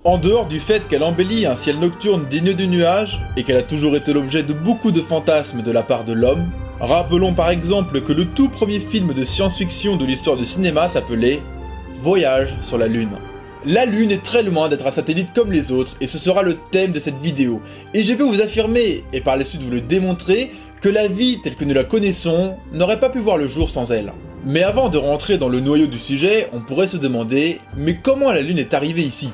En dehors du fait qu'elle embellit un ciel nocturne digne du nuage, et qu'elle a toujours été l'objet de beaucoup de fantasmes de la part de l'homme, rappelons par exemple que le tout premier film de science-fiction de l'histoire du cinéma s'appelait Voyage sur la Lune. La Lune est très loin d'être un satellite comme les autres, et ce sera le thème de cette vidéo. Et je peux vous affirmer, et par la suite vous le démontrer, que la vie telle que nous la connaissons n'aurait pas pu voir le jour sans elle. Mais avant de rentrer dans le noyau du sujet, on pourrait se demander, mais comment la Lune est arrivée ici ?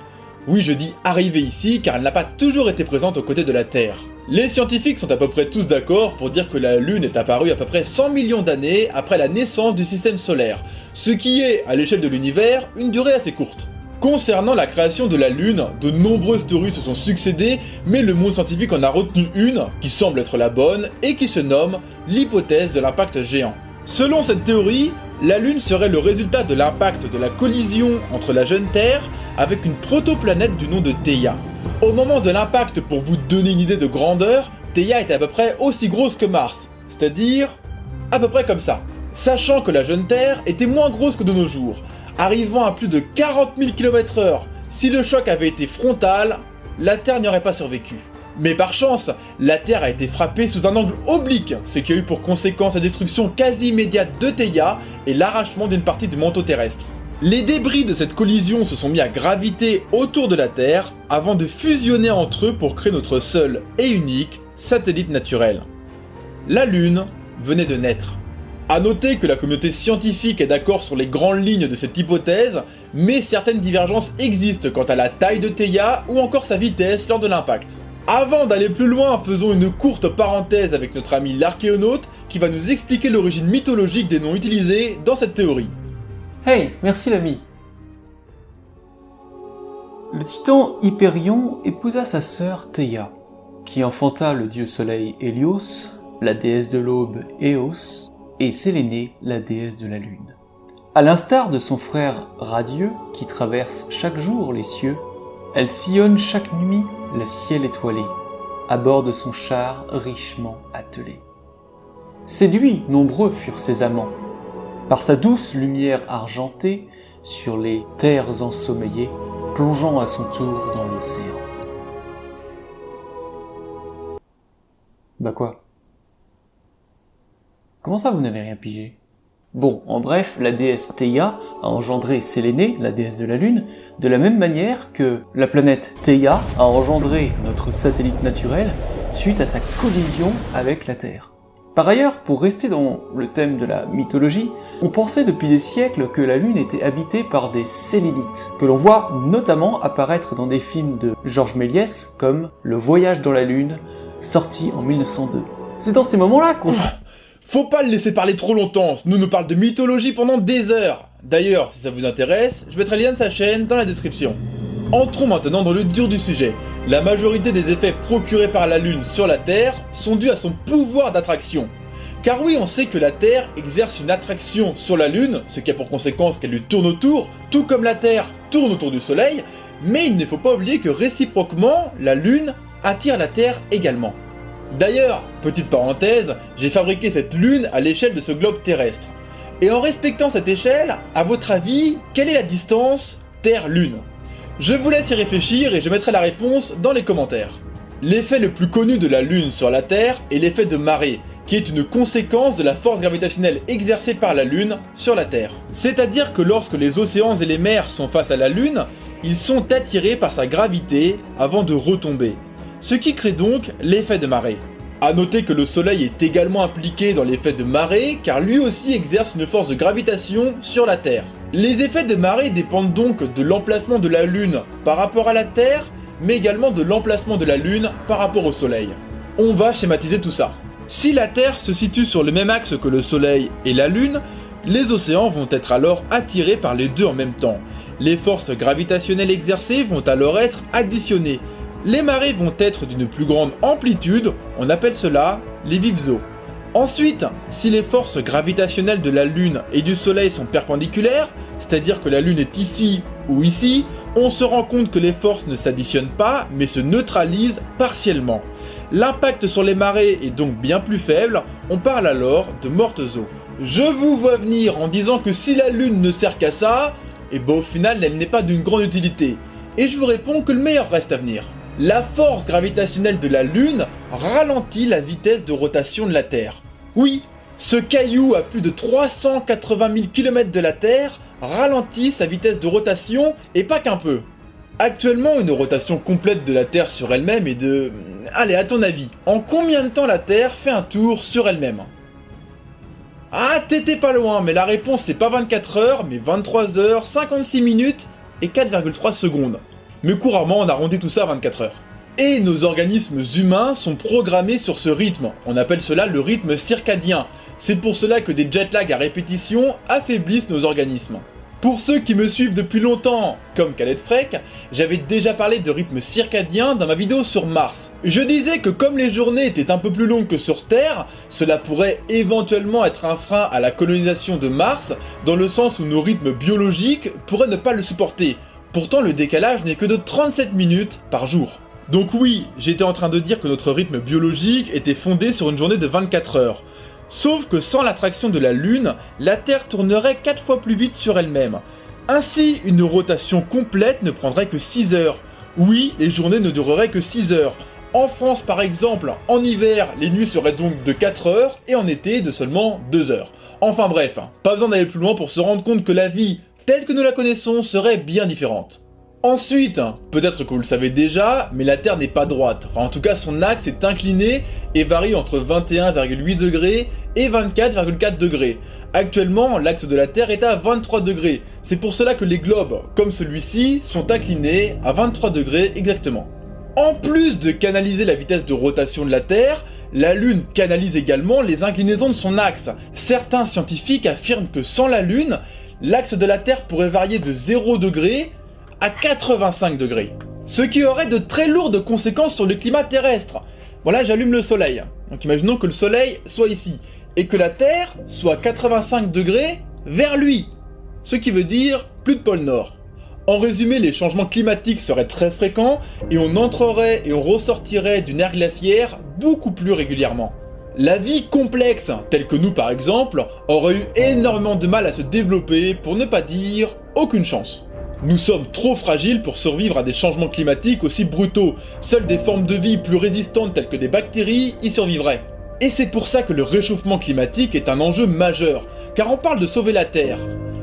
Oui, je dis arrivée ici car elle n'a pas toujours été présente aux côtés de la Terre. Les scientifiques sont à peu près tous d'accord pour dire que la Lune est apparue à peu près 100 millions d'années après la naissance du système solaire, ce qui est, à l'échelle de l'univers, une durée assez courte. Concernant la création de la Lune, de nombreuses théories se sont succédées, mais le monde scientifique en a retenu une, qui semble être la bonne, et qui se nomme l'hypothèse de l'impact géant. Selon cette théorie, la Lune serait le résultat de l'impact de la collision entre la jeune Terre avec une protoplanète du nom de Theia. Au moment de l'impact, pour vous donner une idée de grandeur, Theia était à peu près aussi grosse que Mars, c'est-à-dire à peu près comme ça. Sachant que la jeune Terre était moins grosse que de nos jours, arrivant à plus de 40 000 km/h, si le choc avait été frontal, la Terre n'y aurait pas survécu. Mais par chance, la Terre a été frappée sous un angle oblique, ce qui a eu pour conséquence la destruction quasi immédiate de Theia et l'arrachement d'une partie du manteau terrestre. Les débris de cette collision se sont mis à graviter autour de la Terre avant de fusionner entre eux pour créer notre seul et unique satellite naturel. La Lune venait de naître. A noter que la communauté scientifique est d'accord sur les grandes lignes de cette hypothèse, mais certaines divergences existent quant à la taille de Theia ou encore sa vitesse lors de l'impact. Avant d'aller plus loin, faisons une courte parenthèse avec notre ami l'archéonaute qui va nous expliquer l'origine mythologique des noms utilisés dans cette théorie. Hey, merci l'ami. Le titan Hyperion épousa sa sœur Theia, qui enfanta le dieu soleil Hélios, la déesse de l'aube Eos, et Sélénée, la déesse de la lune. À l'instar de son frère radieux, qui traverse chaque jour les cieux, elle sillonne chaque nuit le ciel étoilé, à bord de son char richement attelé. Séduits, nombreux furent ses amants, par sa douce lumière argentée sur les terres ensommeillées, plongeant à son tour dans l'océan. Bah quoi ? Comment ça vous n'avez rien pigé ? Bon, en bref, la déesse Theia a engendré Sélénée, la déesse de la Lune, de la même manière que la planète Theia a engendré notre satellite naturel suite à sa collision avec la Terre. Par ailleurs, pour rester dans le thème de la mythologie, on pensait depuis des siècles que la Lune était habitée par des Sélénites, que l'on voit notamment apparaître dans des films de Georges Méliès comme Le Voyage dans la Lune, sorti en 1902. C'est dans ces moments-là qu'on... Faut pas le laisser parler trop longtemps, nous nous parle de mythologie pendant des heures. D'ailleurs, si ça vous intéresse, je mettrai le lien de sa chaîne dans la description. Entrons maintenant dans le dur du sujet. La majorité des effets procurés par la Lune sur la Terre sont dus à son pouvoir d'attraction. Car oui, on sait que la Terre exerce une attraction sur la Lune, ce qui a pour conséquence qu'elle lui tourne autour, tout comme la Terre tourne autour du Soleil, mais il ne faut pas oublier que réciproquement, la Lune attire la Terre également. D'ailleurs, petite parenthèse, j'ai fabriqué cette lune à l'échelle de ce globe terrestre. Et en respectant cette échelle, à votre avis, quelle est la distance Terre-Lune ? Je vous laisse y réfléchir et je mettrai la réponse dans les commentaires. L'effet le plus connu de la Lune sur la Terre est l'effet de marée, qui est une conséquence de la force gravitationnelle exercée par la Lune sur la Terre. C'est-à-dire que lorsque les océans et les mers sont face à la Lune, ils sont attirés par sa gravité avant de retomber. Ce qui crée donc l'effet de marée. A noter que le Soleil est également impliqué dans l'effet de marée car lui aussi exerce une force de gravitation sur la Terre. Les effets de marée dépendent donc de l'emplacement de la Lune par rapport à la Terre, mais également de l'emplacement de la Lune par rapport au Soleil. On va schématiser tout ça. Si la Terre se situe sur le même axe que le Soleil et la Lune, les océans vont être alors attirés par les deux en même temps. Les forces gravitationnelles exercées vont alors être additionnées. Les marées vont être d'une plus grande amplitude, on appelle cela les vives eaux. Ensuite, si les forces gravitationnelles de la Lune et du Soleil sont perpendiculaires, c'est-à-dire que la Lune est ici ou ici, on se rend compte que les forces ne s'additionnent pas, mais se neutralisent partiellement. L'impact sur les marées est donc bien plus faible, on parle alors de mortes eaux. Je vous vois venir en disant que si la Lune ne sert qu'à ça, et au final elle n'est pas d'une grande utilité. Et je vous réponds que le meilleur reste à venir. La force gravitationnelle de la Lune ralentit la vitesse de rotation de la Terre. Oui, ce caillou à plus de 380 000 km de la Terre ralentit sa vitesse de rotation et pas qu'un peu. Actuellement, une rotation complète de la Terre sur elle-même est de... Allez, à ton avis, en combien de temps la Terre fait un tour sur elle-même? Ah, t'étais pas loin, mais la réponse c'est pas 24 heures, mais 23 heures, 56 minutes et 4,3 secondes. Mais couramment, on arrondit tout ça à 24 heures. Et nos organismes humains sont programmés sur ce rythme. On appelle cela le rythme circadien. C'est pour cela que des jet lags à répétition affaiblissent nos organismes. Pour ceux qui me suivent depuis longtemps, comme Khaled Frek, j'avais déjà parlé de rythme circadien dans ma vidéo sur Mars. Je disais que comme les journées étaient un peu plus longues que sur Terre, cela pourrait éventuellement être un frein à la colonisation de Mars, dans le sens où nos rythmes biologiques pourraient ne pas le supporter. Pourtant, le décalage n'est que de 37 minutes par jour. Donc oui, j'étais en train de dire que notre rythme biologique était fondé sur une journée de 24 heures. Sauf que sans l'attraction de la Lune, la Terre tournerait 4 fois plus vite sur elle-même. Ainsi, une rotation complète ne prendrait que 6 heures. Oui, les journées ne dureraient que 6 heures. En France par exemple, en hiver, les nuits seraient donc de 4 heures et en été de seulement 2 heures. Enfin bref, pas besoin d'aller plus loin pour se rendre compte que la vie, telle que nous la connaissons, serait bien différente. Ensuite, peut-être que vous le savez déjà, mais la Terre n'est pas droite. Enfin, en tout cas, son axe est incliné et varie entre 21,8 degrés et 24,4 degrés. Actuellement, l'axe de la Terre est à 23 degrés. C'est pour cela que les globes, comme celui-ci, sont inclinés à 23 degrés exactement. En plus de canaliser la vitesse de rotation de la Terre, la Lune canalise également les inclinaisons de son axe. Certains scientifiques affirment que sans la Lune, l'axe de la Terre pourrait varier de 0 degré à 85 degrés. Ce qui aurait de très lourdes conséquences sur le climat terrestre. Voilà, j'allume le soleil. Donc imaginons que le soleil soit ici, et que la Terre soit 85 degrés vers lui. Ce qui veut dire plus de pôle Nord. En résumé, les changements climatiques seraient très fréquents, et on entrerait et on ressortirait d'une ère glaciaire beaucoup plus régulièrement. La vie complexe, telle que nous par exemple, aurait eu énormément de mal à se développer, pour ne pas dire aucune chance. Nous sommes trop fragiles pour survivre à des changements climatiques aussi brutaux. Seules des formes de vie plus résistantes telles que des bactéries y survivraient. Et c'est pour ça que le réchauffement climatique est un enjeu majeur, car on parle de sauver la Terre.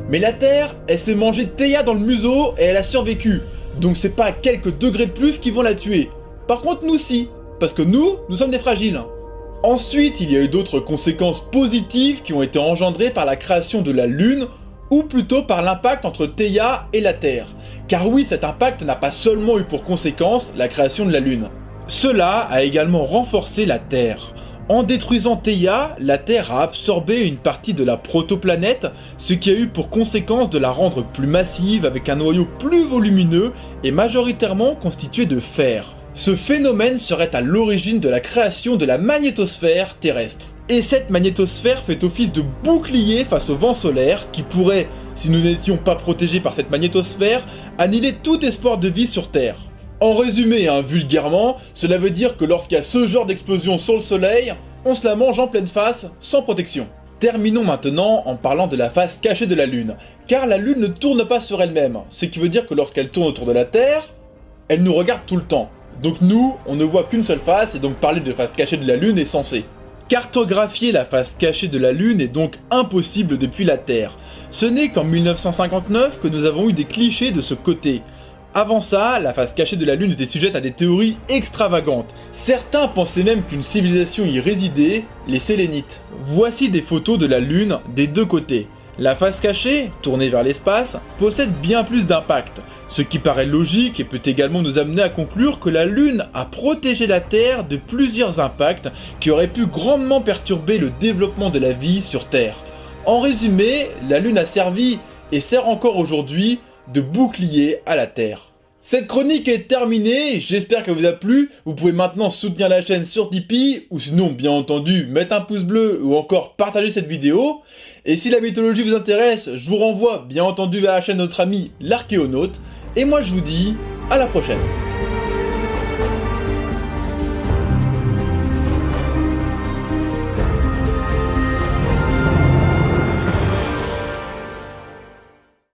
Mais la Terre, elle s'est mangée Théia dans le museau et elle a survécu. Donc c'est pas quelques degrés de plus qui vont la tuer. Par contre nous si, parce que nous sommes des fragiles. Ensuite, il y a eu d'autres conséquences positives qui ont été engendrées par la création de la Lune, ou plutôt par l'impact entre Théia et la Terre. Car oui, cet impact n'a pas seulement eu pour conséquence la création de la Lune. Cela a également renforcé la Terre. En détruisant Théia, la Terre a absorbé une partie de la protoplanète, ce qui a eu pour conséquence de la rendre plus massive avec un noyau plus volumineux et majoritairement constitué de fer. Ce phénomène serait à l'origine de la création de la magnétosphère terrestre. Et cette magnétosphère fait office de bouclier face au vent solaire qui pourrait, si nous n'étions pas protégés par cette magnétosphère, annihiler tout espoir de vie sur Terre. En résumé, vulgairement, cela veut dire que lorsqu'il y a ce genre d'explosion sur le soleil, on se la mange en pleine face, sans protection. Terminons maintenant en parlant de la face cachée de la Lune, car la Lune ne tourne pas sur elle-même, ce qui veut dire que lorsqu'elle tourne autour de la Terre, elle nous regarde tout le temps. Donc nous, on ne voit qu'une seule face, et donc parler de face cachée de la Lune est censé. Cartographier la face cachée de la Lune est donc impossible depuis la Terre. Ce n'est qu'en 1959 que nous avons eu des clichés de ce côté. Avant ça, la face cachée de la Lune était sujette à des théories extravagantes. Certains pensaient même qu'une civilisation y résidait, les Sélénites. Voici des photos de la Lune des deux côtés. La face cachée, tournée vers l'espace, possède bien plus d'impact. Ce qui paraît logique et peut également nous amener à conclure que la Lune a protégé la Terre de plusieurs impacts qui auraient pu grandement perturber le développement de la vie sur Terre. En résumé, la Lune a servi, et sert encore aujourd'hui, de bouclier à la Terre. Cette chronique est terminée, j'espère qu'elle vous a plu. Vous pouvez maintenant soutenir la chaîne sur Tipeee, ou sinon, bien entendu, mettre un pouce bleu ou encore partager cette vidéo. Et si la mythologie vous intéresse, je vous renvoie bien entendu vers la chaîne de notre ami l'Archéonaute. Et moi je vous dis à la prochaine.